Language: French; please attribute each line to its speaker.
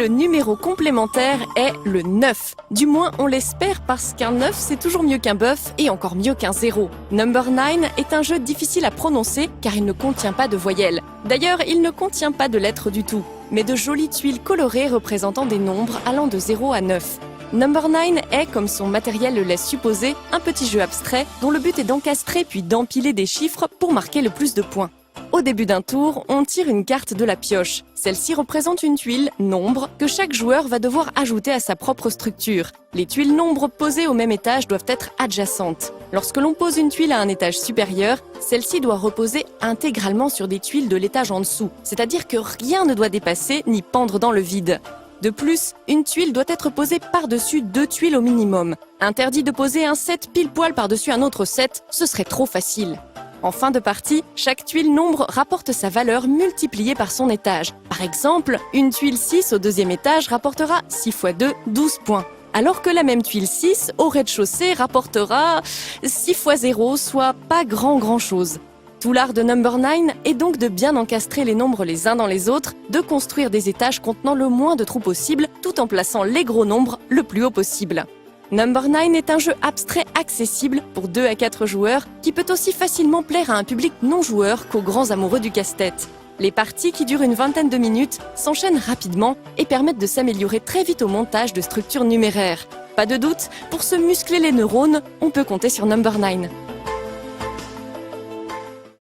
Speaker 1: le numéro complémentaire est le 9. Du moins, on l'espère parce qu'un 9, c'est toujours mieux qu'un bœuf et encore mieux qu'un 0. Number 9 est un jeu difficile à prononcer car il ne contient pas de voyelles. D'ailleurs, il ne contient pas de lettres du tout, mais de jolies tuiles colorées représentant des nombres allant de 0 à 9. Number 9 est, comme son matériel le laisse supposer, un petit jeu abstrait dont le but est d'encastrer puis d'empiler des chiffres pour marquer le plus de points. Au début d'un tour, on tire une carte de la pioche. Celle-ci représente une tuile, nombre, que chaque joueur va devoir ajouter à sa propre structure. Les tuiles nombres posées au même étage doivent être adjacentes. Lorsque l'on pose une tuile à un étage supérieur, celle-ci doit reposer intégralement sur des tuiles de l'étage en dessous, c'est-à-dire que rien ne doit dépasser ni pendre dans le vide. De plus, une tuile doit être posée par-dessus 2 tuiles au minimum. Interdit de poser un 7 pile-poil par-dessus un autre 7, ce serait trop facile. En fin de partie, chaque tuile nombre rapporte sa valeur multipliée par son étage. Par exemple, une tuile 6 au deuxième étage rapportera 6 x 2, 12 points. Alors que la même tuile 6 au rez-de-chaussée rapportera 6 x 0, soit pas grand-chose. Tout l'art de Number 9 est donc de bien encastrer les nombres les uns dans les autres, de construire des étages contenant le moins de trous possible, tout en plaçant les gros nombres le plus haut possible. Number 9 est un jeu abstrait accessible pour 2 à 4 joueurs qui peut aussi facilement plaire à un public non-joueur qu'aux grands amoureux du casse-tête. Les parties, qui durent une vingtaine de minutes, s'enchaînent rapidement et permettent de s'améliorer très vite au montage de structures numéraires. Pas de doute, pour se muscler les neurones, on peut compter sur Number 9.